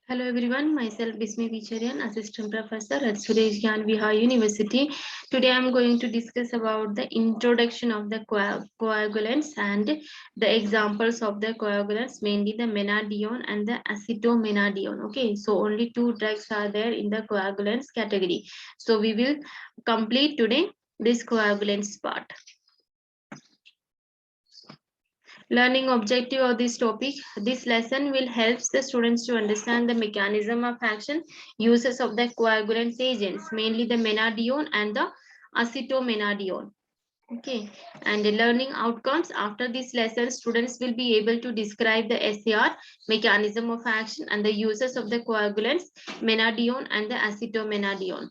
Hello everyone, myself Bismi Vicharian, Assistant Professor at Suresh Gyan Vihar University. Today I am going to discuss about the introduction of the coagulants and the examples of the coagulants, mainly the menadione and the acetomenadione. Okay, so only two drugs are there in the coagulants category. So we will complete today this coagulants part. Learning objective of this topic. This lesson will help the students to understand the mechanism of action, uses of the coagulant agents, mainly the menadione and the acetomenadione. Okay, and the learning outcomes after this lesson, students will be able to describe the SAR, mechanism of action, and the uses of the coagulants, menadione and the acetomenadione.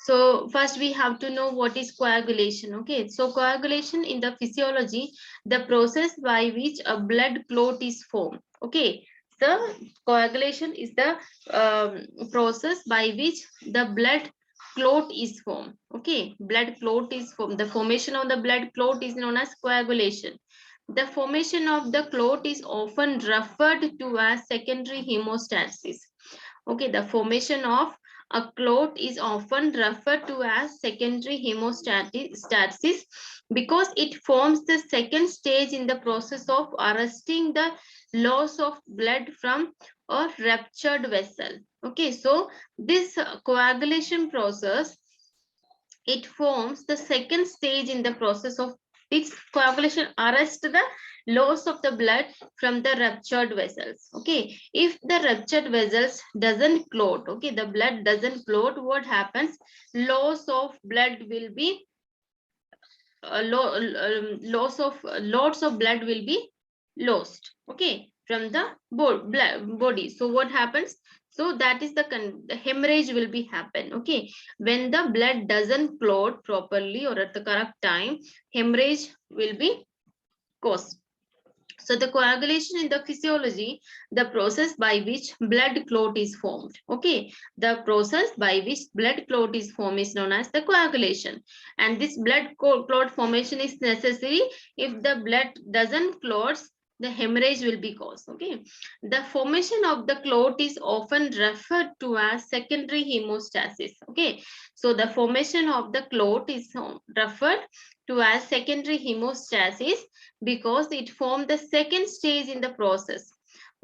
So first we have to know what is coagulation. Okay, so coagulation in the physiology, the process by which a blood clot is formed. Okay, so coagulation is the process by which the blood clot is formed. Okay, blood clot is formed. The formation of the blood clot is known as coagulation. The formation of the clot is often referred to as secondary hemostasis. Okay, the formation of a clot is often referred to as secondary hemostasis because it forms the second stage in the process of arresting the loss of blood from a ruptured vessel. Okay, so this coagulation process, it forms the second stage in the process of this coagulation arrest the loss of the blood from the ruptured vessels. Okay, if the ruptured vessels doesn't clot, okay, the blood doesn't clot, what happens? Loss of blood will be lots of blood will be lost, okay, from the body. So what happens? So that is the hemorrhage will be happen. Okay, when the blood doesn't clot properly or at the correct time, hemorrhage will be caused. So the coagulation in the physiology, the process by which blood clot is formed. Okay, the process by which blood clot is formed is known as the coagulation. And this blood clot formation is necessary. If the blood doesn't clot, the hemorrhage will be caused. Okay, the formation of the clot is often referred to as secondary hemostasis. Okay, so the formation of the clot is referred to as secondary hemostasis because it formed the second stage in the process.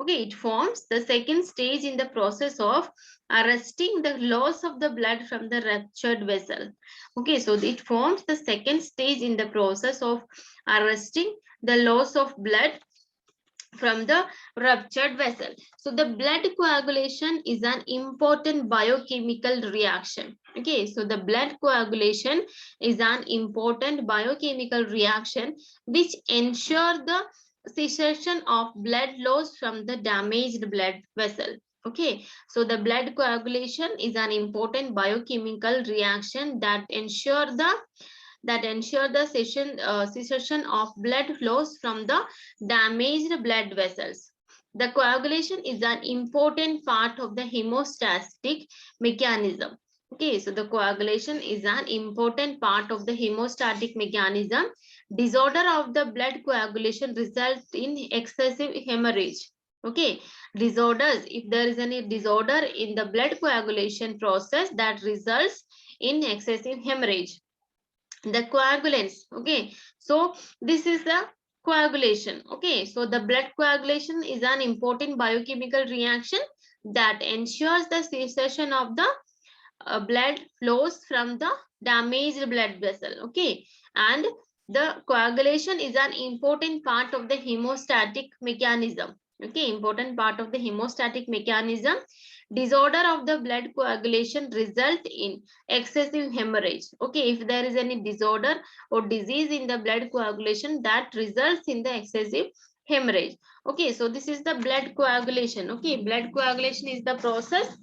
Okay, it forms the second stage in the process of arresting the loss of the blood from the ruptured vessel. Okay, so it forms the second stage in the process of arresting the loss of blood from the ruptured vessel. So the blood coagulation is an important biochemical reaction. Okay, so the blood coagulation is an important biochemical reaction which ensure the cessation of blood loss from the damaged blood vessel. Okay, so the blood coagulation is an important biochemical reaction that ensure the cessation of blood flows from the damaged blood vessels. The coagulation is an important part of the hemostatic mechanism. Okay, so the coagulation is an important part of the hemostatic mechanism. Disorder of the blood coagulation results in excessive hemorrhage. Okay, disorders, if there is any disorder in the blood coagulation process, that results in excessive hemorrhage. The coagulants. Okay, so this is the coagulation. Okay, so the blood coagulation is an important biochemical reaction that ensures the cessation of the blood flows from the damaged blood vessel. Okay, and the coagulation is an important part of the hemostatic mechanism. Okay, important part of the hemostatic mechanism. Disorder of the blood coagulation result in excessive hemorrhage. Okay, if there is any disorder or disease in the blood coagulation, that results in the excessive hemorrhage. Okay, so this is the blood coagulation. Okay, blood coagulation is the process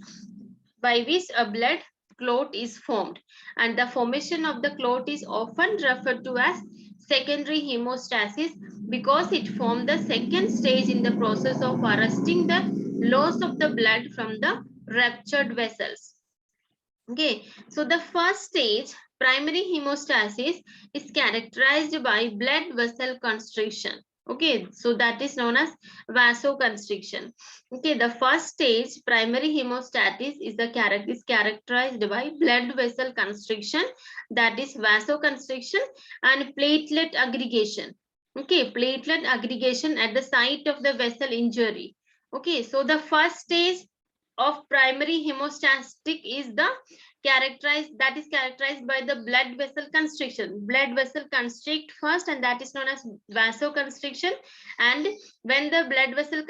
by which a blood clot is formed, and the formation of the clot is often referred to as secondary hemostasis because it formed the second stage in the process of arresting the loss of the blood from the ruptured vessels. Okay, so the first stage, primary hemostasis, is characterized by blood vessel constriction. Okay, so that is known as vasoconstriction. Okay, the first stage, primary hemostasis, is characterized by blood vessel constriction, that is vasoconstriction, and platelet aggregation. Okay, platelet aggregation at the site of the vessel injury. Okay, so the first stage of primary hemostatic is the characterized by the blood vessel constriction. Blood vessel constrict first, and that is known as vasoconstriction. And when the blood vessel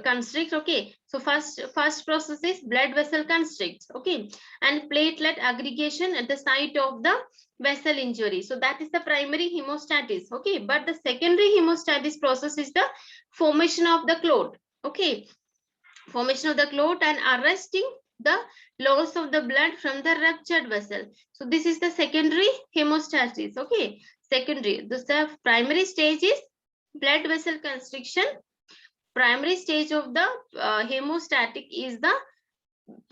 constricts, okay, so first process is blood vessel constricts, okay, and platelet aggregation at the site of the vessel injury. So that is the primary hemostasis, okay. But the secondary hemostasis process is the formation of the clot, okay, formation of the clot and arresting the loss of the blood from the ruptured vessel. So this is the secondary hemostasis, okay. Secondary, the primary stage is blood vessel constriction. Primary stage of the hemostatic is the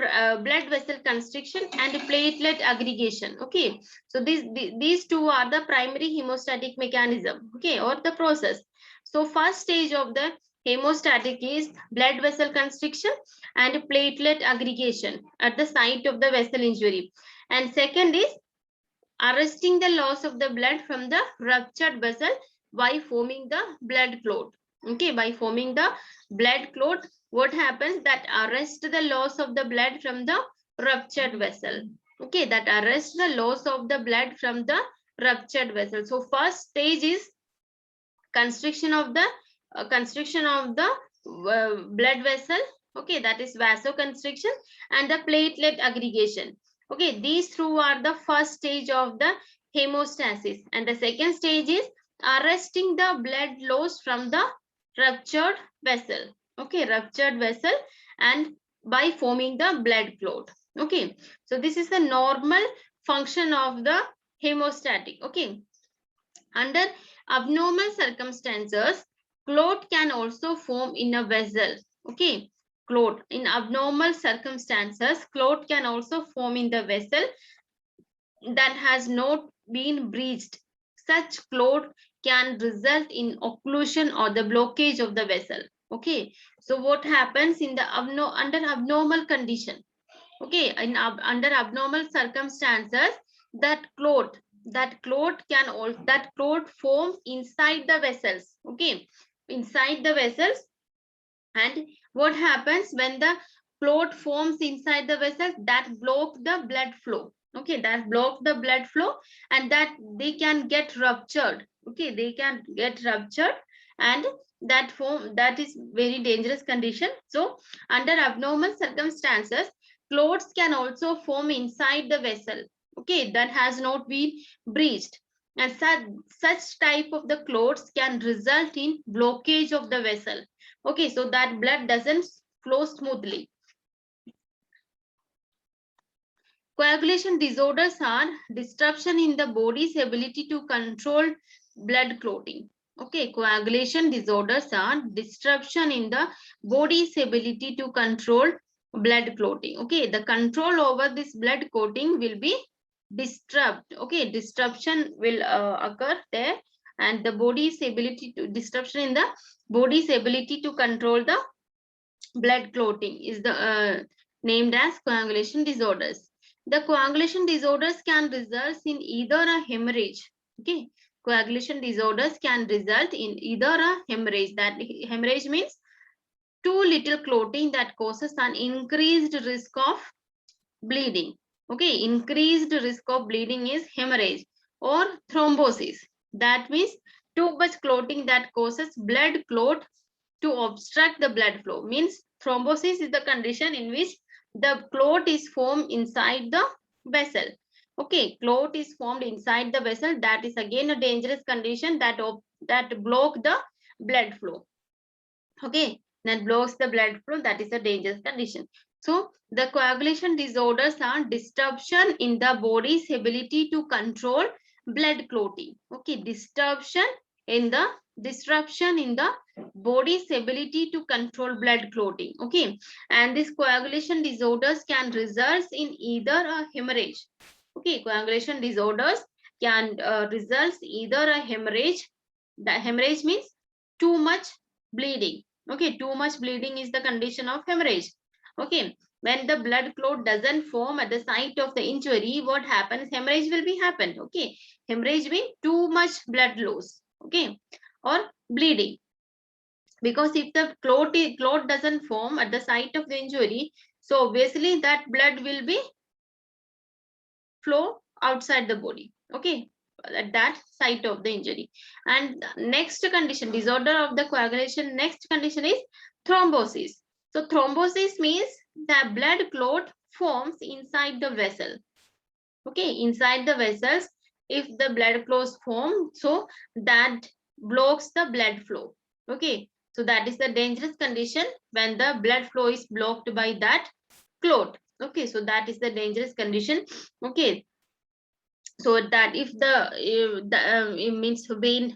blood vessel constriction and platelet aggregation, okay. So these two are the primary hemostatic mechanism, okay, or the process. So first stage of the hemostatic is blood vessel constriction and platelet aggregation at the site of the vessel injury, and second is arresting the loss of the blood from the ruptured vessel by forming the blood clot, okay. By forming the blood clot, what happens, that arrest the loss of the blood from the ruptured vessel, okay, that arrest the loss of the blood from the ruptured vessel. So first stage is constriction of the blood vessel, okay, that is vasoconstriction, and the platelet aggregation, okay. These two are the first stage of the hemostasis, and the second stage is arresting the blood loss from the ruptured vessel, okay, ruptured vessel, and by forming the blood clot, okay. So this is the normal function of the hemostatic, okay. Under abnormal circumstances, clot can also form in a vessel. Okay, clot in abnormal circumstances, clot can also form in the vessel that has not been breached. Such clot can result in occlusion or the blockage of the vessel. Okay, so what happens in the under abnormal condition? Okay, under abnormal circumstances, that clot forms inside the vessels, okay, inside the vessels. And what happens when the clot forms inside the vessels, that block the blood flow, okay, that block the blood flow, and that they can get ruptured, okay, they can get ruptured, and that is very dangerous condition. So under abnormal circumstances, clots can also form inside the vessel, okay, that has not been breached, and such type of the clots can result in blockage of the vessel, okay, so that blood doesn't flow smoothly. Coagulation disorders are disruption in the body's ability to control blood clotting. Okay, coagulation disorders are disruption in the body's ability to control blood clotting. Okay, the control over this blood clotting will be disrupted. Okay, disruption will occur there, and the body's ability to disruption in the body's ability to control the blood clotting is the named as coagulation disorders. The coagulation disorders can result in either a hemorrhage. Okay, coagulation disorders can result in either a hemorrhage. That hemorrhage means too little clotting that causes an increased risk of bleeding. Okay, increased risk of bleeding is hemorrhage, or thrombosis. That means too much clotting that causes blood clot to obstruct the blood flow. Means thrombosis is the condition in which the clot is formed inside the vessel. Okay, clot is formed inside the vessel. That is again a dangerous condition that block the blood flow. Okay, that blocks the blood flow. That is a dangerous condition. So the coagulation disorders are disruption in the body's ability to control blood clotting. Okay, disruption in the body's ability to control blood clotting. Okay, and these coagulation disorders can result in either a hemorrhage. Okay, coagulation disorders can result either a hemorrhage. The hemorrhage means too much bleeding. Okay, too much bleeding is the condition of hemorrhage. Okay, when the blood clot doesn't form at the site of the injury, what happens? Hemorrhage will be happen. Okay, hemorrhage means too much blood loss. Okay, or bleeding. Because if the clot doesn't form at the site of the injury, so obviously that blood will be flow outside the body. Okay, at that site of the injury. And next condition, disorder of the coagulation, next condition is thrombosis. So thrombosis means the blood clot forms inside the vessel. Okay, inside the vessels, if the blood clots form, so that blocks the blood flow. Okay, so that is the dangerous condition when the blood flow is blocked by that clot. Okay, so that is the dangerous condition. Okay, so that if it means vein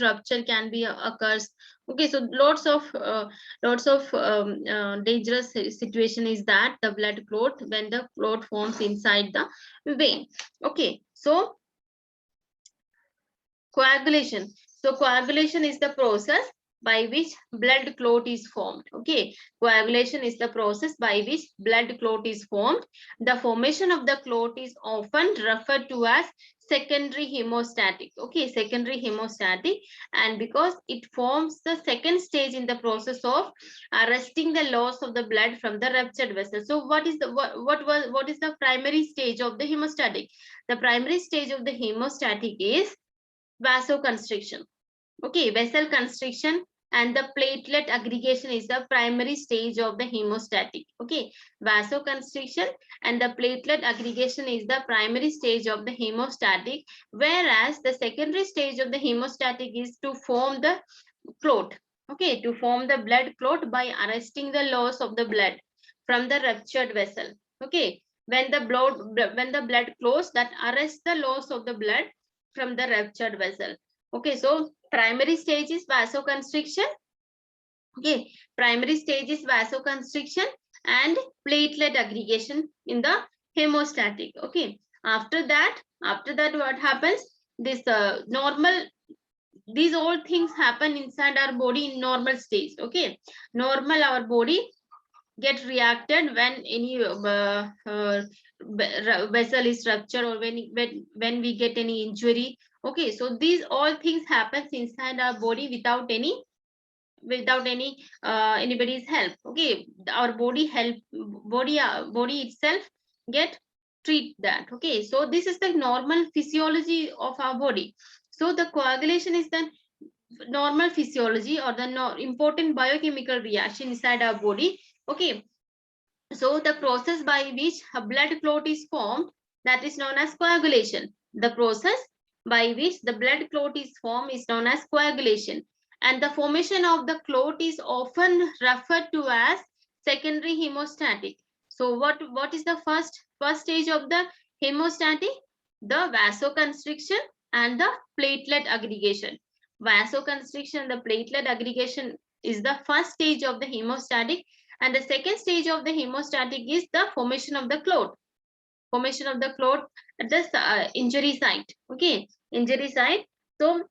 rupture can be occurs. Okay, so lots of dangerous situation is that the blood clot, when the clot forms inside the vein. Okay, so coagulation. So coagulation is the process by which blood clot is formed. Okay, coagulation is the process by which blood clot is formed. The formation of the clot is often referred to as secondary hemostatic. Okay, secondary hemostatic, and because it forms the second stage in the process of arresting the loss of the blood from the ruptured vessel. So what is the what is the primary stage of the hemostatic? The primary stage of the hemostatic is vasoconstriction. Okay, vessel constriction and the platelet aggregation is the primary stage of the hemostatic. Okay, vasoconstriction and the platelet aggregation is the primary stage of the hemostatic, whereas the secondary stage of the hemostatic is to form the clot. Okay, to form the blood clot by arresting the loss of the blood from the ruptured vessel. Okay, when the blood clots, that arrests the loss of the blood from the ruptured vessel. Okay, so primary stage is vasoconstriction. Okay, primary stage is vasoconstriction and platelet aggregation in the hemostatic. Okay, after that what happens? This normal, these all things happen inside our body in normal stage. Okay, normal, our body get reacted when any vessel is ruptured, or when we get any injury. Okay, so these all things happens inside our body without anybody's help. Okay, our body itself get treat that. Okay, so this is the normal physiology of our body. So the coagulation is the normal physiology or the important biochemical reaction inside our body. Okay, so the process by which a blood clot is formed, that is known as coagulation. The process by which the blood clot is formed is known as coagulation. And the formation of the clot is often referred to as secondary hemostatic. So what is the first stage of the hemostatic? The vasoconstriction and the platelet aggregation. Vasoconstriction, the platelet aggregation is the first stage of the hemostatic, and the second stage of the hemostatic is the formation of the clot. Formation of the clot at the injury site. Okay, injury site. So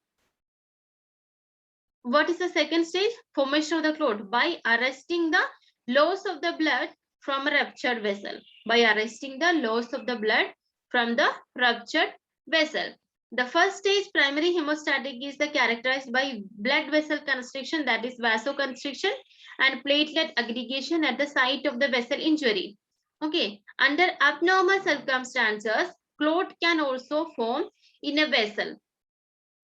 what is the second stage? Formation of the clot by arresting the loss of the blood from a ruptured vessel. By arresting the loss of the blood from the ruptured vessel. The first stage, primary hemostatic, is the characterized by blood vessel constriction, that is vasoconstriction, and platelet aggregation at the site of the vessel injury. Okay, under abnormal circumstances, clot can also form in a vessel.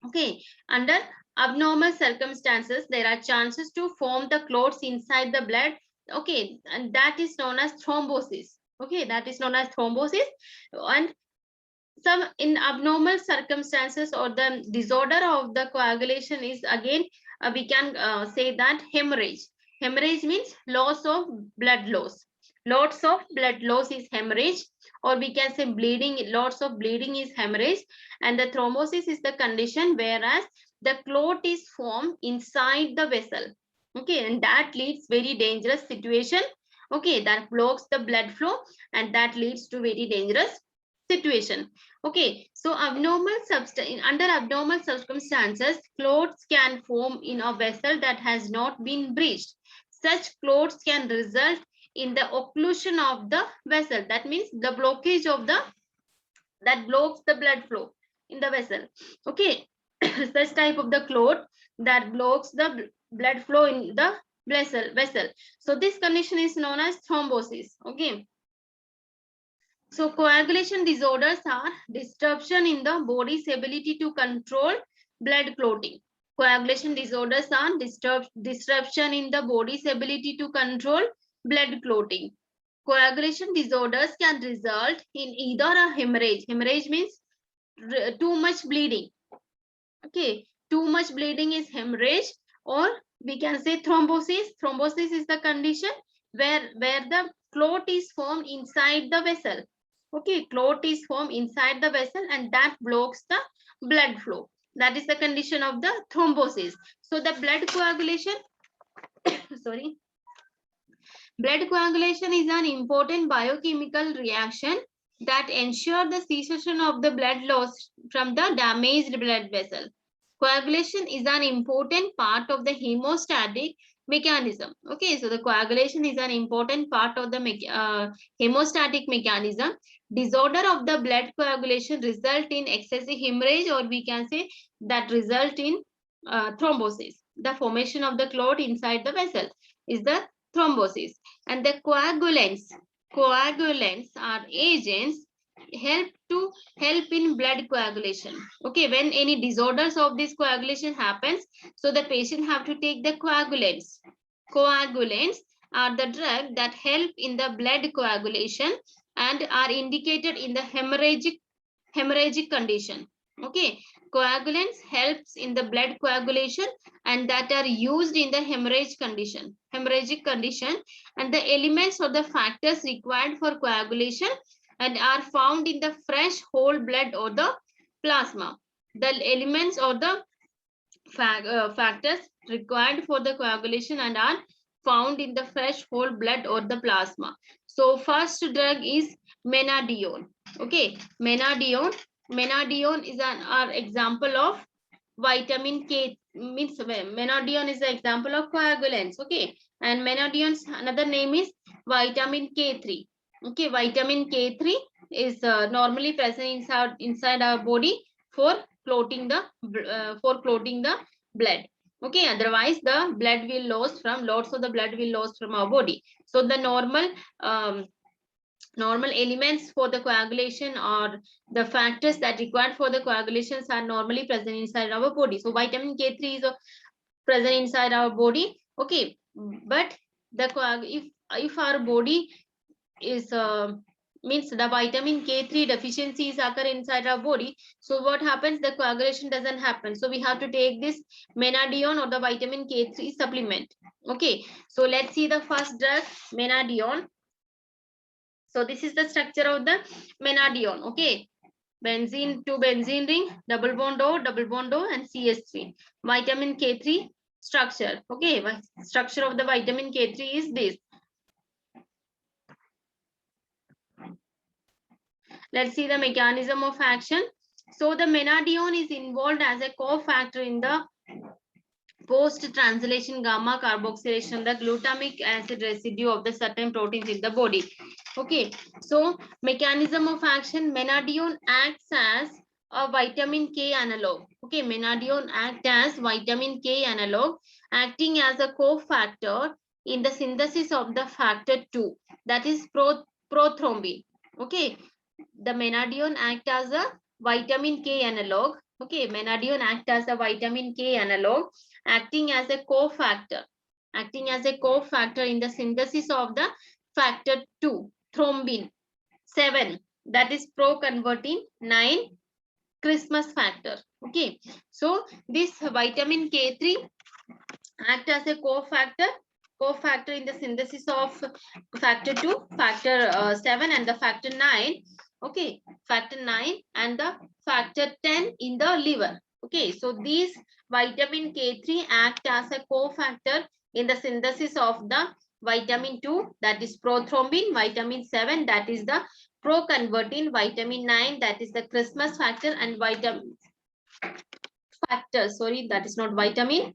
Okay, under abnormal circumstances, there are chances to form the clots inside the blood. Okay, and that is known as thrombosis. Okay, that is known as thrombosis. And some in abnormal circumstances or the disorder of the coagulation is again we can say that hemorrhage. Hemorrhage means loss of blood loss. Lots of blood loss is hemorrhage, or we can say bleeding. Lots of bleeding is hemorrhage, and the thrombosis is the condition whereas the clot is formed inside the vessel. Okay, and that leads very dangerous situation. Okay, that blocks the blood flow, and that leads to very dangerous situation. Okay, so under abnormal circumstances, clots can form in a vessel that has not been breached. Such clots can result in the occlusion of the vessel. That means the blockage of the, that blocks the blood flow in the vessel. Okay, such type of the clot that blocks the blood flow in the vessel. So this condition is known as thrombosis. Okay, so coagulation disorders are disruption in the body's ability to control blood clotting. Coagulation disorders are disruption in the body's ability to control blood clotting. Coagulation disorders can result in either a hemorrhage. Hemorrhage means too much bleeding. Okay, too much bleeding is hemorrhage, or we can say thrombosis. Thrombosis is the condition where the clot is formed inside the vessel. Okay, clot is formed inside the vessel and that blocks the blood flow. That is the condition of the thrombosis. So the blood coagulation, sorry, blood coagulation is an important biochemical reaction that ensures the cessation of the blood loss from the damaged blood vessel. Coagulation is an important part of the hemostatic mechanism. Okay, so the coagulation is an important part of the hemostatic mechanism. Disorder of the blood coagulation result in excessive hemorrhage, or we can say that result in thrombosis. The formation of the clot inside the vessel is the thrombosis. And the coagulants are agents help in blood coagulation. Okay, when any disorders of this coagulation happens, so the patient have to take the coagulants. Coagulants are the drug that help in the blood coagulation and are indicated in the hemorrhagic condition. Okay, coagulants helps in the blood coagulation and that are used in the hemorrhagic condition, and the elements or the factors required for coagulation and are found in the fresh whole blood or the plasma. The elements or the factors required for the coagulation and are found in the fresh whole blood or the plasma. So first drug is menadione. Okay, menadione is an example of vitamin K. Means menadione is an example of coagulants. Okay, and menadione's another name is vitamin K3. Okay, vitamin K3 is normally present inside our body for clotting the blood. Okay, otherwise the blood will lost from lots of the blood will lost from our body. So the normal elements for the coagulation or the factors that required for the coagulations are normally present inside our body. So vitamin K3 is present inside our body. Okay, but the if our body is means the vitamin K3 deficiencies occur inside our body, so what happens, the coagulation doesn't happen. So we have to take this menadione or the vitamin K3 supplement. Okay, so let's see the first drug, menadione. So this is the structure of the menadione. Okay, benzene to benzene ring, double bond O, and CH3. Vitamin K3 structure. Okay, structure of the vitamin K3 is this. Let's see the mechanism of action. So the menadione is involved as a cofactor in the post-translation gamma carboxylation, the glutamic acid residue of the certain proteins in the body. Okay, so mechanism of action, menadione acts as a vitamin K analog. Okay, menadione acts as vitamin K analog, acting as a cofactor in the synthesis of the factor 2, that is prothrombin. Okay, the menadione act as a vitamin K analog. Okay, menadione act as a vitamin K analog, acting as a cofactor in the synthesis of the factor 2, thrombin. 7, that is proconvertin. 9, Christmas factor. Okay, so this vitamin K3 act as a cofactor in the synthesis of factor 2, factor 7 and the factor 9. Okay, factor 9 and the factor 10 in the liver. Okay, so these vitamin K3 act as a cofactor in the synthesis of the vitamin 2, that is prothrombin, vitamin 7, that is the pro-convertin, vitamin 9, that is the Christmas factor, and vitamin factors. Sorry, that is not vitamin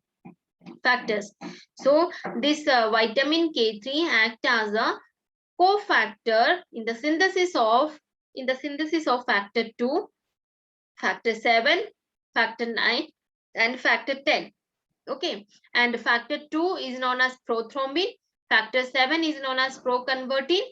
factors. So this vitamin K3 act as a cofactor in the synthesis of factor 2, factor 7, factor 9, and factor 10. Okay, and factor 2 is known as prothrombin, factor 7 is known as proconvertin,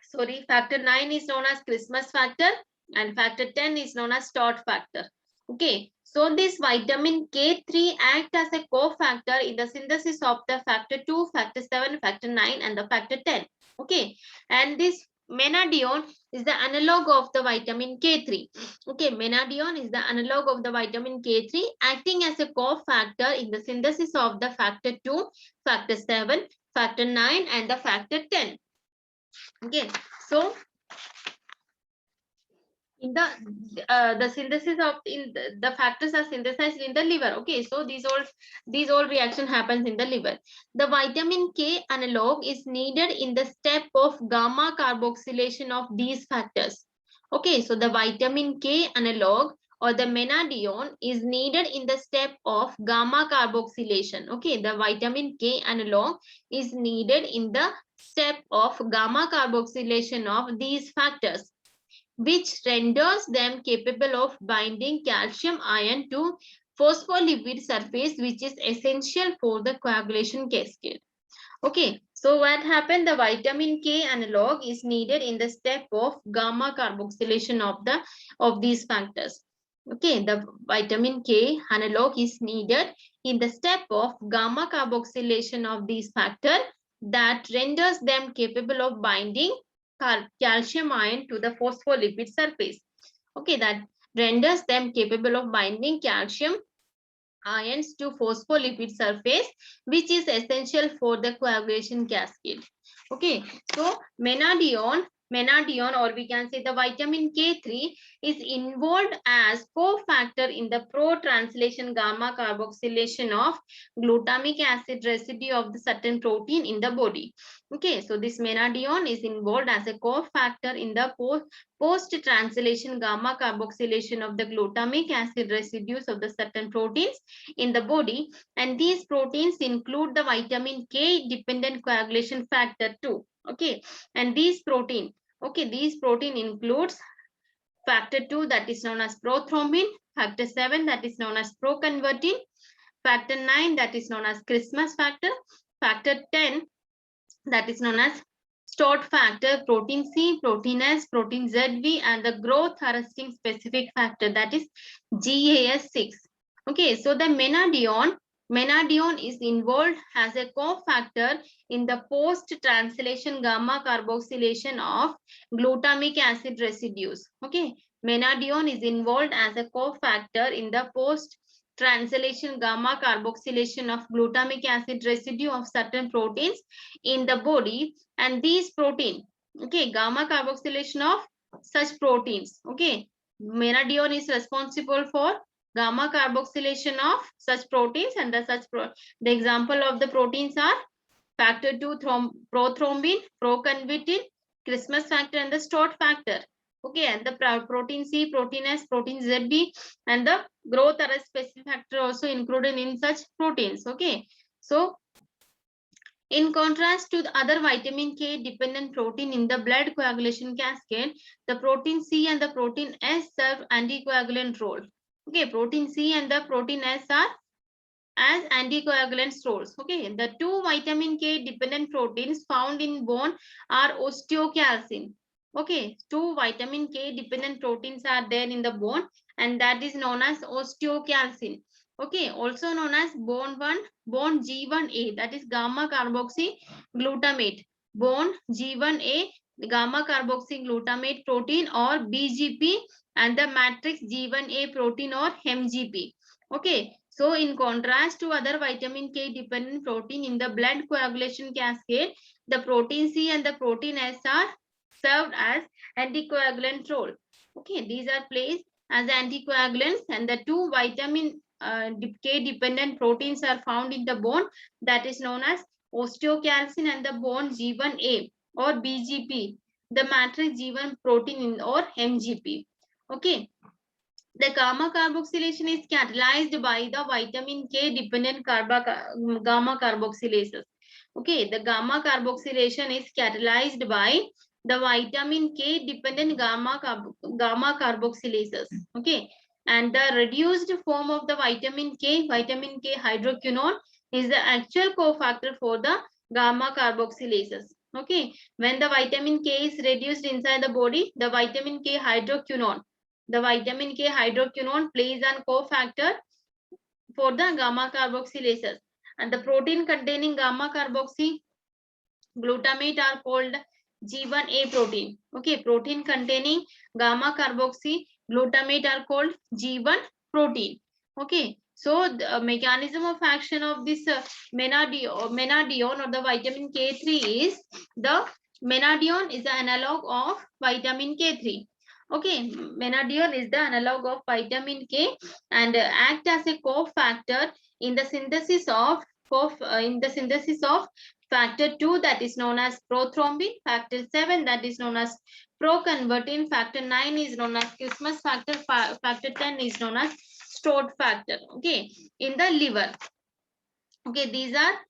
sorry, factor 9 is known as Christmas factor, and factor 10 is known as STOT factor. Okay, so this vitamin K3 act as a cofactor in the synthesis of the factor 2, factor 7, factor 9, and the factor 10. Okay, and this menadione is the analog of the vitamin K3. Okay, menadione is the analog of the vitamin K3 acting as a cofactor in the synthesis of the factor 2, factor 7, factor 9, and the factor 10. Okay, so in the synthesis of the factors are synthesized in the liver. Okay, so these all reaction happens in the liver. The vitamin K analog is needed in the step of gamma carboxylation of these factors. Okay, so the vitamin K analog or the menadione is needed in the step of gamma carboxylation. Okay, the vitamin K analog is needed in the step of gamma carboxylation of these factors, which renders them capable of binding calcium ion to phospholipid surface, which is essential for the coagulation cascade. Okay, so what happened? The vitamin K analog is needed in the step of gamma carboxylation of these factors. Okay, the vitamin K analog is needed in the step of gamma carboxylation of these factors that renders them capable of binding calcium ion to the phospholipid surface. Okay, that renders them capable of binding calcium ions to phospholipid surface, which is essential for the coagulation cascade. Okay, so menadione, or we can say the vitamin K3 is involved as cofactor in the pro-translation gamma carboxylation of glutamic acid residue of the certain protein in the body. Okay, so this menadione is involved as a cofactor in the post-translation gamma carboxylation of the glutamic acid residues of the certain proteins in the body, and these proteins include the vitamin K dependent coagulation factor 2. Okay, and these protein includes factor 2, that is known as prothrombin, factor 7, that is known as proconvertin, factor 9, that is known as Christmas factor, factor 10, that is known as STOT factor, protein C, protein S, protein ZV, and the growth arresting specific factor, that is GAS6. Okay, so the menadione is involved as a cofactor in the post-translation gamma carboxylation of glutamic acid residues. Okay, menadione is involved as a cofactor in the post-translation gamma carboxylation of glutamic acid residue of certain proteins in the body, and these protein, okay, gamma carboxylation of such proteins. Okay, menadione is responsible for gamma carboxylation of such proteins, and the example of the proteins are factor 2 prothrombin, proconvertin, Christmas factor, and the STOT factor. Okay, and the protein C, protein S, protein ZB, and the growth arrest specific factor also included in such proteins. Okay, so in contrast to the other vitamin K dependent protein in the blood coagulation cascade, the protein C and the protein S serve anticoagulant role. Okay, protein C and the protein S are as anticoagulant roles. Okay, the two vitamin K dependent proteins found in bone are osteocalcin. Okay, two vitamin K dependent proteins are there in the bone, and that is known as osteocalcin. Okay, also known as bone G1A, that is gamma carboxy glutamate. Bone G1A, gamma carboxy glutamate protein, or BGP, and the matrix G1A protein, or MGP. Okay, so in contrast to other vitamin K dependent protein in the blood coagulation cascade, the protein C and the protein S are served as anticoagulant role. Okay, these are placed as anticoagulants, and the two vitamin K dependent proteins are found in the bone, that is known as osteocalcin and the bone G1A or BGP. the matrix G1 protein or MGP. Okay. The gamma carboxylation is catalyzed by the vitamin K dependent gamma carboxylases. Okay, the gamma carboxylation is catalyzed by the vitamin K dependent gamma carboxylases. Okay, and the reduced form of the vitamin K hydroquinone, is the actual cofactor for the gamma carboxylases. Okay, when the vitamin K is reduced inside the body, the vitamin K hydroquinone plays an cofactor for the gamma carboxylases, and the protein containing gamma carboxy glutamate are called G1A protein. Okay, protein containing gamma carboxy glutamate are called G1 protein. Okay, so the mechanism of action of this menadione or the vitamin K3 is, the menadione is the analog of vitamin K3. Okay, menadione is the analog of vitamin K and act as a cofactor in the synthesis of factor 2, that is known as prothrombin, factor 7 that is known as proconvertin, factor 9 is known as Christmas factor, factor 10 is known as stored factor. Okay, in the liver. Okay, these act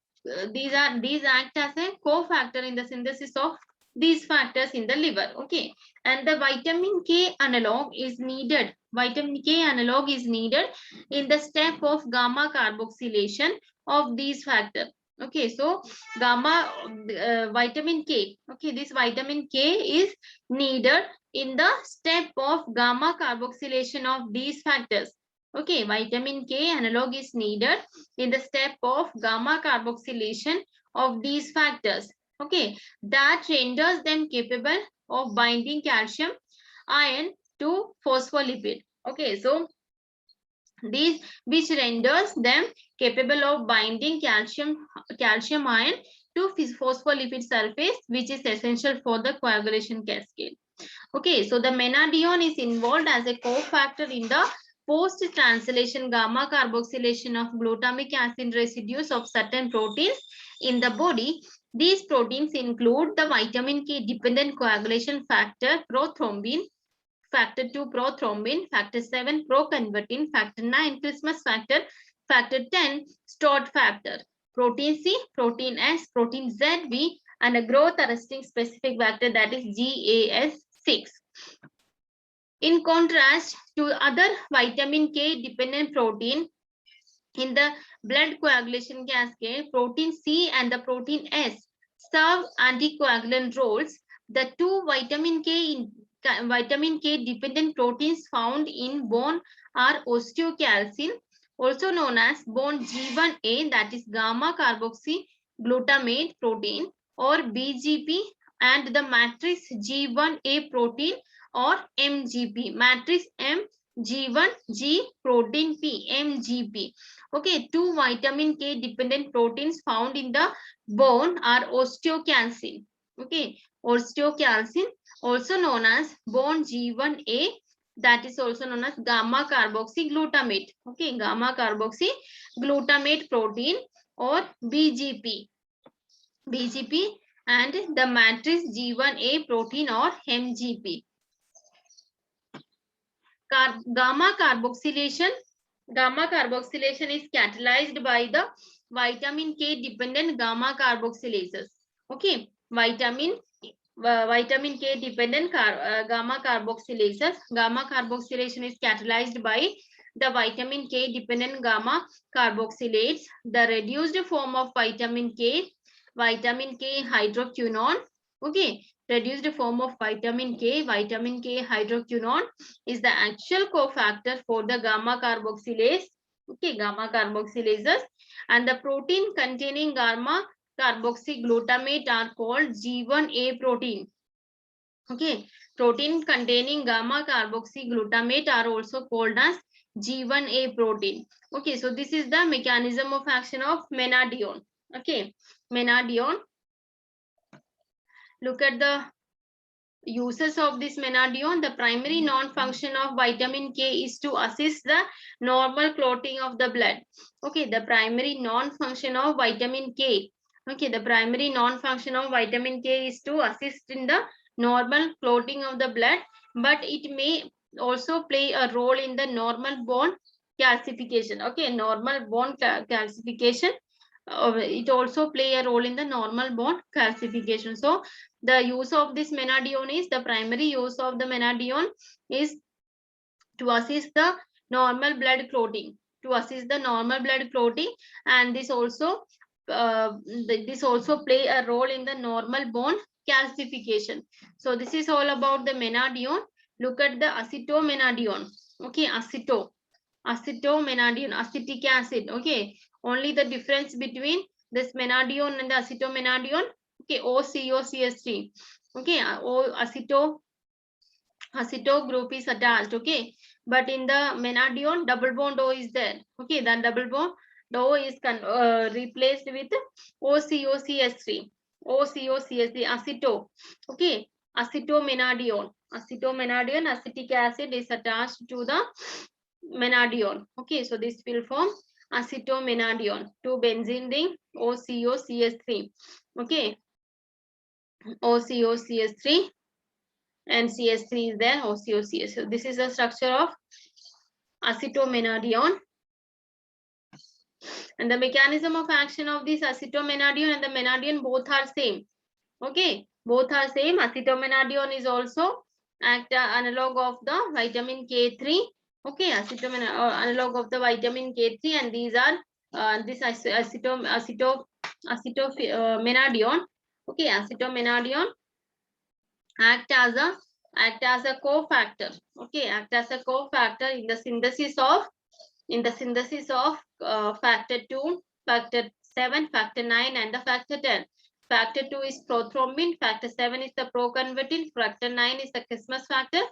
as a cofactor in the synthesis of these factors in the liver. Okay, and the vitamin K analog is needed. Vitamin K analog is needed in the step of gamma carboxylation of these factors. Okay, so vitamin K. Okay, this vitamin K is needed in the step of gamma carboxylation of these factors. Okay, vitamin K analog is needed in the step of gamma carboxylation of these factors. Okay, that renders them capable of binding calcium ion to phospholipid. Okay, so these which renders them capable of binding calcium ion to phospholipid surface, which is essential for the coagulation cascade. Okay, so the menadione is involved as a cofactor in the post-translation gamma carboxylation of glutamic acid residues of certain proteins in the body. These proteins include the vitamin K dependent coagulation factor prothrombin, factor 2 prothrombin, factor 7 proconvertin, factor 9 Christmas factor, factor 10 stored factor, protein C, protein S, protein ZV, and a growth arresting specific factor, that is GAS6. In contrast to other vitamin K dependent protein in the blood coagulation cascade, protein C and the protein S serve anticoagulant roles. The two vitamin K dependent proteins found in bone are osteocalcin, also known as bone G1A, that is gamma carboxy glutamate protein, or BGP, and the matrix G1A protein or MGP, matrix M G1G protein P, MGP. Okay, two vitamin K dependent proteins found in the bone are osteocalcin. Okay, osteocalcin, also known as bone G1A, that is also known as gamma carboxy glutamate. Okay, gamma carboxy glutamate protein or BGP, and the matrix G1A protein or MGP. Gamma carboxylation is catalyzed by the vitamin K dependent gamma carboxylases. Okay, vitamin K dependent gamma carboxylases. Gamma carboxylation is catalyzed by the vitamin K dependent gamma carboxylates. The reduced form of vitamin K hydroquinone. Okay, reduced form of vitamin K hydroquinone, is the actual cofactor for the gamma carboxylase. Okay, gamma carboxylases, and the protein containing gamma carboxy glutamate are called G1A protein. Okay, protein containing gamma carboxy glutamate are also called as G1A protein. Okay, so this is the mechanism of action of menadione. Okay, menadione. Look at the uses of this menadione. The primary non-function of vitamin K is to assist the normal clotting of the blood. Okay, the primary non-function of vitamin K. Okay, the primary non-function of vitamin K is to assist in the normal clotting of the blood, but it may also play a role in the normal bone calcification. Okay, normal bone calcification. It also play a role in the normal bone calcification. So the use of this menadione is, the primary use of the menadione is to assist the normal blood clotting, to assist the normal blood clotting, and this also play a role in the normal bone calcification. So this is all about the menadione. Look at the acetomenadione. Okay, acetomenadione, acetic acid. Okay, only the difference between this menadione and the acetomenadione. Okay, OCOCH3. Okay, aceto group is attached. Okay, but in the menadione, double bond O is there. Okay, then double bond O is replaced with OCOCH3. OCOCH3, aceto. Okay, acetomenadione. Acetomenadione, acetic acid is attached to the menadione. Okay, so this will form acetomenadione, 2 benzene ring, OCOCH3. Okay, OCOCH3 and CH3 is there, OCOCH. So this is the structure of acetomenadione. And the mechanism of action of this acetomenadione and the menadione both are same. Okay, both are same. Acetomenadione is also analog of the vitamin K3. Okay, analog of the vitamin K3, and these are this acetomenadione. Okay, acetomenadione act as a cofactor. Okay, act as a cofactor in the synthesis of factor 2, factor 7, factor 9, and the factor 10. Factor 2 is prothrombin, factor 7 is the proconvertin, factor 9 is the Christmas factor,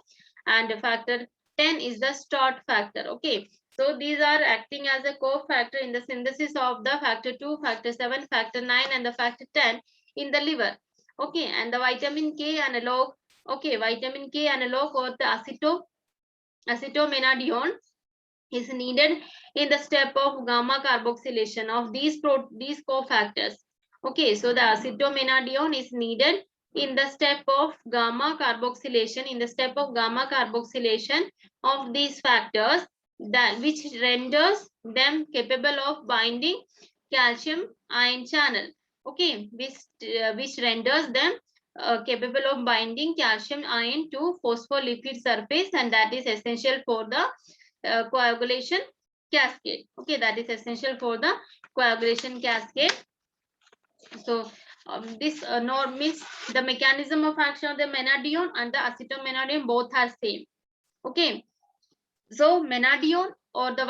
and factor 10 is the START factor. Okay, so these are acting as a cofactor in the synthesis of the factor 2, factor 7, factor 9, and the factor 10 in the liver. Okay, and the vitamin K analog. Okay, vitamin K analog or the acetomenadione is needed in the step of gamma carboxylation of these cofactors. Okay, so the acetomenadione is needed in the step of gamma carboxylation, of these factors, that which renders them capable of binding calcium ion channel. Okay, which renders them capable of binding calcium ion to phospholipid surface, and that is essential for the coagulation cascade. Okay, that is essential for the coagulation cascade. So this norm means the mechanism of action of the menadione and the acetomenadione both are same. Okay, so menadione or the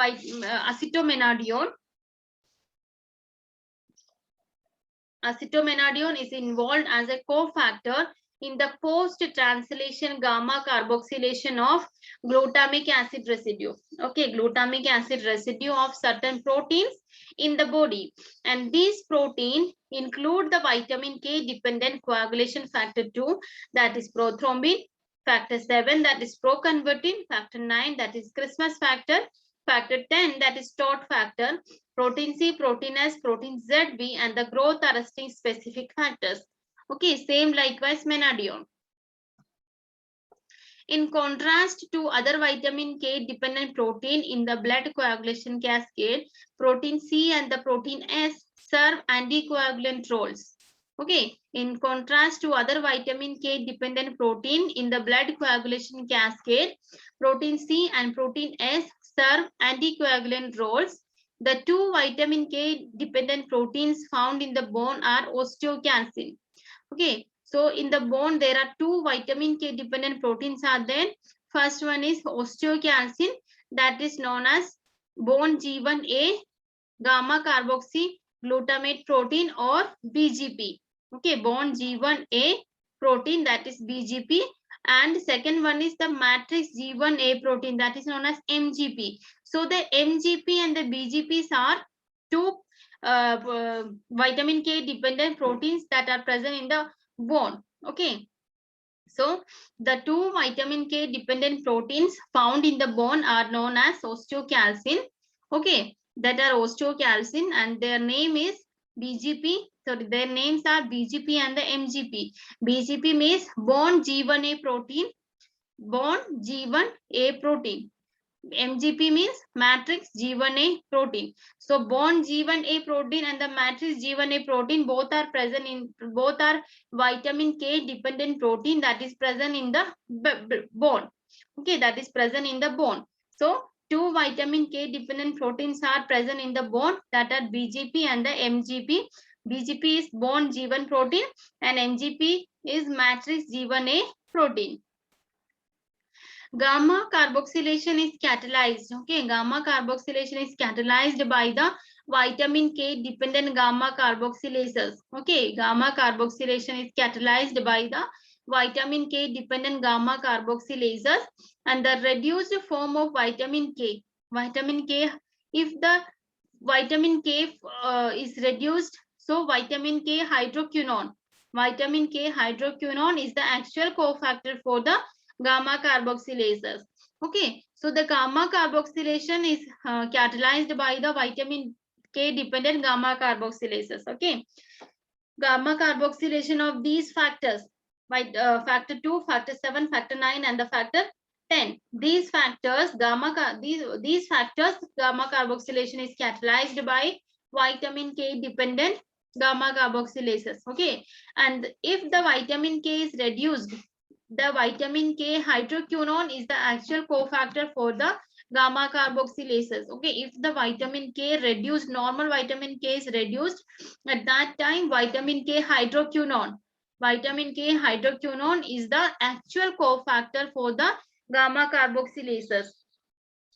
acetomenadione is involved as a cofactor in the post-translation gamma carboxylation of glutamic acid residue. Okay, glutamic acid residue of certain proteins in the body, and these proteins include the vitamin K dependent coagulation factor 2, that is prothrombin, factor 7, that is proconvertin, factor 9, that is Christmas factor, factor 10, that is START factor, protein C, protein S, protein ZB, and the growth arresting specific factors. Okay, same likewise menadione. In contrast to other vitamin K dependent protein in the blood coagulation cascade, protein C and the protein S serve anticoagulant roles. Okay, in contrast to other vitamin K dependent protein in the blood coagulation cascade, protein C and protein S serve anticoagulant roles. The two vitamin K dependent proteins found in the bone are osteocalcin. Okay, so in the bone there are two vitamin K dependent proteins are there. First one is osteocalcin, that is known as bone G1A gamma carboxy glutamate protein or BGP. Okay, bone G1A protein, that is BGP, and second one is the matrix G1A protein, that is known as MGP. So the MGP and the BGPs are two vitamin K dependent proteins that are present in the bone. Okay, so the two vitamin K dependent proteins found in the bone are known as osteocalcin. Okay, that are osteocalcin, and their name is BGP. So their names are BGP and the MGP. BGP means bond G1A protein. Bond G1A protein. MGP means matrix G1A protein. So bond G1A protein and the matrix G1A protein both are present in, both are vitamin K dependent protein that is present in the bone. Okay, that is present in the bone. So two vitamin K dependent proteins are present in the bone, that are BGP and the MGP. BGP is bond G1 protein and MGP is matrix G1A protein. Gamma carboxylation is catalyzed. Okay, gamma carboxylation is catalyzed by the vitamin K dependent gamma carboxylases. Okay, gamma carboxylation is catalyzed by the vitamin K dependent gamma carboxylases and the reduced form of vitamin K. Vitamin K, if the vitamin K is reduced, so vitamin K hydroquinone. Vitamin K hydroquinone is the actual cofactor for the gamma carboxylases. Okay, so the gamma carboxylation is catalyzed by the vitamin K dependent gamma carboxylases. Okay, gamma carboxylation of these factors, by factor 2, factor 7, factor 9 and the factor 10. These factors, these factors, gamma carboxylation is catalyzed by vitamin K dependent gamma carboxylases. Okay, and if the vitamin K is reduced, the vitamin K hydroquinone is the actual cofactor for the gamma carboxylases. Okay, if the vitamin K reduced, normal vitamin K is reduced, at that time vitamin K hydroquinone is the actual cofactor for the gamma carboxylases.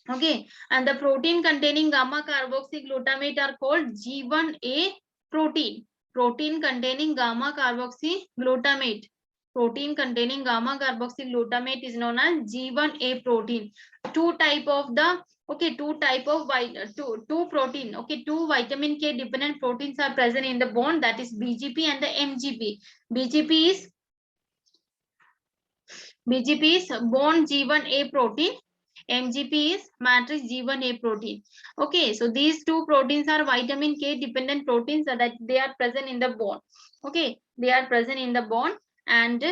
Okay, and the protein containing gamma carboxyglutamate are called G1A protein. Protein containing gamma carboxyglutamate. Protein containing gamma carboxyglutamate is known as G1A protein. Two type of protein. Okay, two vitamin K dependent proteins are present in the bone, that is BGP and the MGP. BGP is bone G1A protein. MGP is matrix G1A protein. Okay, so these two proteins are vitamin K dependent proteins that they are present in the bone. Okay, they are present in the bone, and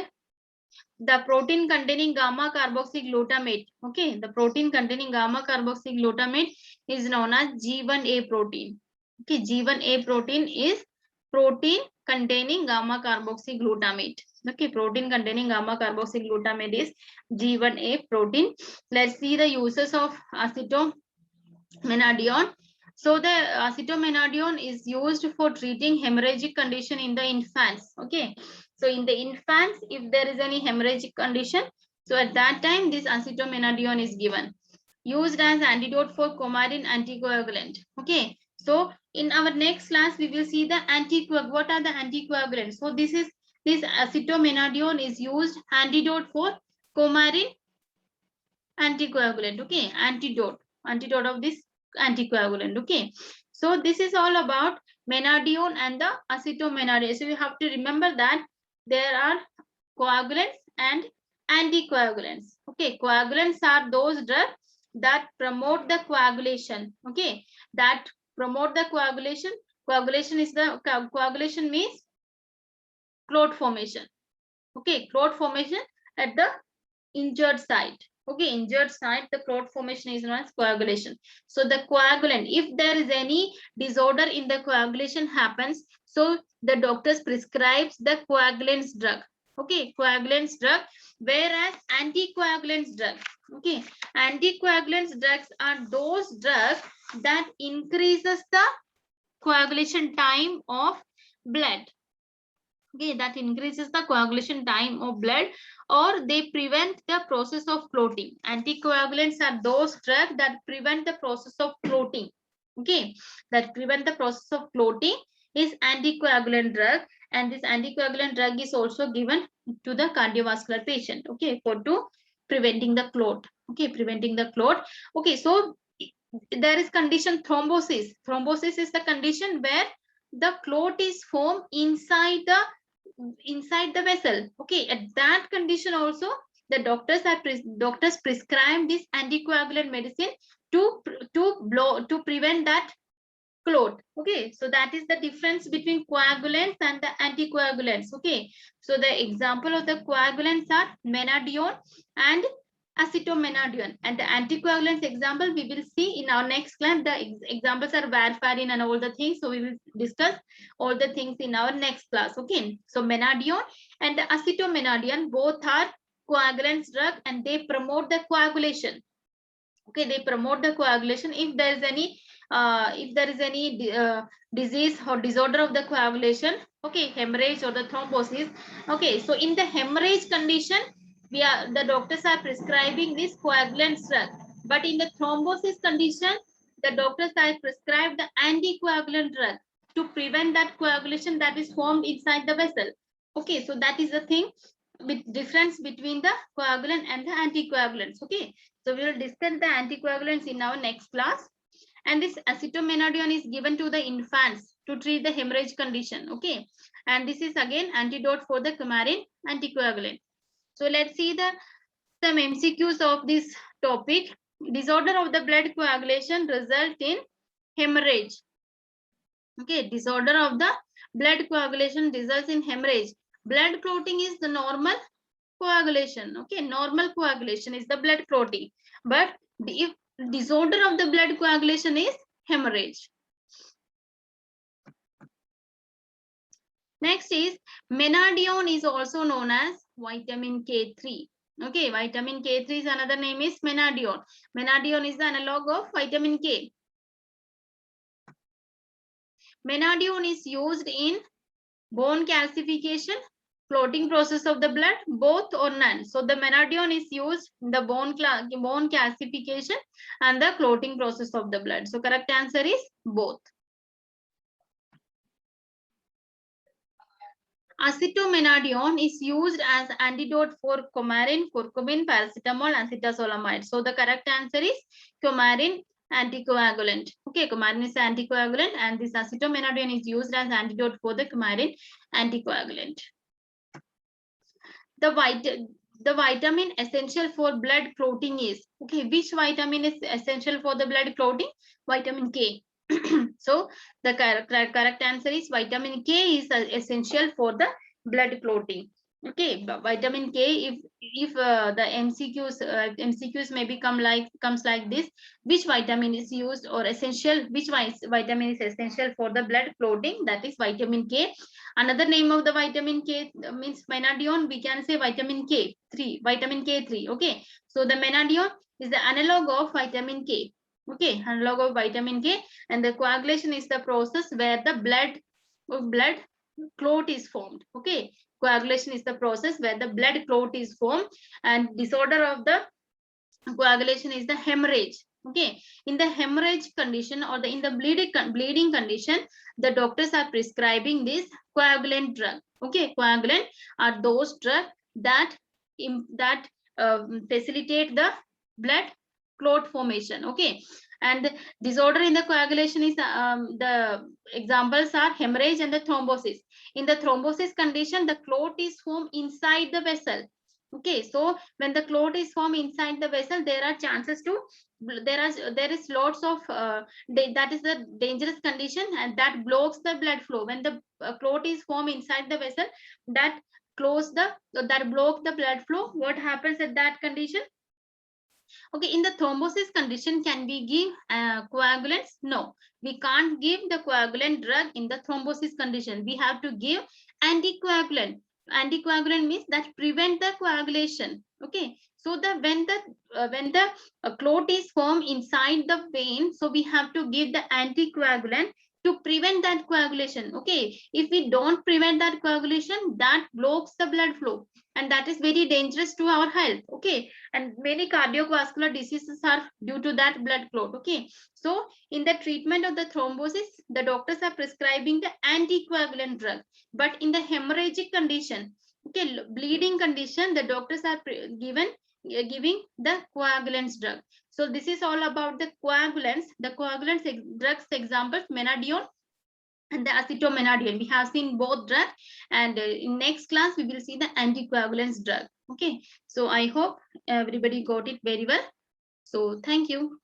the protein containing gamma carboxyglutamate. Okay, the protein containing gamma carboxyglutamate is known as G1A protein. Okay, G1A protein is protein containing gamma carboxyglutamate. Okay, protein containing gamma carboxyglutamate is G1A protein. Let's see the uses of acetomenadione. So the acetomenadione is used for treating hemorrhagic condition in the infants. Okay, so in the infants, if there is any hemorrhagic condition, so at that time this acetomenadione is given. Used as antidote for coumarin anticoagulant. Okay, so in our next class we will see the what are the anticoagulants. So this acetomenadione is used antidote for coumarin anticoagulant. Okay, antidote of this anticoagulant. Okay, so this is all about menadione and the acetomenadione. So you have to remember that there are coagulants and anticoagulants. Okay, coagulants are those drugs that promote the coagulation. Okay, that promote the coagulation. Coagulation means clot formation. Okay, clot formation at the injured site. Okay, injured site, the clot formation is known as coagulation. So the coagulant, if there is any disorder in the coagulation happens, so the doctors prescribes the coagulants drug. Okay, coagulants drug, whereas anticoagulants drug. Okay, anticoagulants drugs are those drugs that increases the coagulation time of blood. Okay, that increases the coagulation time of blood, or they prevent the process of clotting. Anticoagulants are those drugs that prevent the process of clotting. Okay, that prevent the process of clotting is anticoagulant drug, and this anticoagulant drug is also given to the cardiovascular patient. Okay, for preventing the clot. Okay, preventing the clot. Okay, so there is condition thrombosis. Thrombosis is the condition where the clot is formed inside the vessel. Okay, at that condition also the doctors prescribe this anticoagulant medicine to prevent that clot. Okay, so that is the difference between coagulants and the anticoagulants. Okay, so the example of the coagulants are menadione and acetomenadione, and the anticoagulants example we will see in our next class. The examples are warfarin and all the things, so we will discuss all the things in our next class. Okay, so menadione and the acetomenadione both are coagulants drug, and they promote the coagulation. Okay, they promote the coagulation if there is any disease or disorder of the coagulation. Okay, hemorrhage or the thrombosis. Okay, so in the hemorrhage condition, the doctors are prescribing this coagulant drug, but in the thrombosis condition, the doctors are prescribed the anticoagulant drug to prevent that coagulation that is formed inside the vessel. Okay, so that is the thing with difference between the coagulant and the anticoagulants. Okay, so we will discuss the anticoagulants in our next class. And this acetomenadione is given to the infants to treat the hemorrhage condition. Okay, and this is again antidote for the coumarin anticoagulant. So let's see some MCQs of this topic. Disorder of the blood coagulation result in hemorrhage. Okay, disorder of the blood coagulation results in hemorrhage. Blood clotting is the normal coagulation. Okay, normal coagulation is the blood clotting, but if disorder of the blood coagulation is hemorrhage. Next is menadione is also known as vitamin K3. Okay, vitamin K3 is another name is menadione. Menadione is the analog of vitamin K. Menadione is used in bone calcification, clotting process of the blood, both or none. So the menadione is used in the bone calcification and the clotting process of the blood. So correct answer is both. Acetomenadione is used as antidote for coumarin, curcumin, paracetamol, and acetazolamide. So the correct answer is coumarin anticoagulant. Okay, coumarin is anticoagulant, and this acetomenadione is used as antidote for the coumarin anticoagulant. The vitamin essential for blood clotting is, okay, which vitamin is essential for the blood clotting? Vitamin K. So the correct answer is vitamin K is essential for the blood clotting. Okay, but vitamin K, if the MCQs maybe comes like this, which vitamin is used or essential, which vitamin is essential for the blood clotting? That is vitamin K. Another name of the vitamin K means menadione, we can say vitamin K3, vitamin K3. Okay, so the menadione is the analog of vitamin K. Okay, analog of vitamin K, and the coagulation is the process where the blood clot is formed. Okay, coagulation is the process where the blood clot is formed, and disorder of the coagulation is the hemorrhage. Okay, in the hemorrhage condition or in the bleeding condition, the doctors are prescribing this coagulant drug. Okay, coagulant are those drugs that facilitate the blood clot formation. Okay, and disorder in the coagulation is the examples are hemorrhage and the thrombosis. In the thrombosis condition, the clot is formed inside the vessel. Okay, so when the clot is formed inside the vessel, there are chances to there is lots of that is the dangerous condition, and that blocks the blood flow. When the clot is formed inside the vessel, that block the blood flow. What happens at that condition? Okay, in the thrombosis condition, can we give coagulants? No, we can't give the coagulant drug in the thrombosis condition. We have to give anticoagulant. Anticoagulant means that prevent the coagulation. Okay, so when the clot is formed inside the vein, so we have to give the anticoagulant to prevent that coagulation. Okay, if we don't prevent that coagulation, that blocks the blood flow, and that is very dangerous to our health. Okay, and many cardiovascular diseases are due to that blood clot. Okay, so in the treatment of the thrombosis, the doctors are prescribing the anticoagulant drug, but in the hemorrhagic condition, okay, bleeding condition, the doctors are giving the coagulants drug. So this is all about the coagulants. The coagulants drugs examples, menadione and the acetomenadione. We have seen both drugs, and in next class we will see the anticoagulants drug. Okay, so I hope everybody got it very well. So thank you.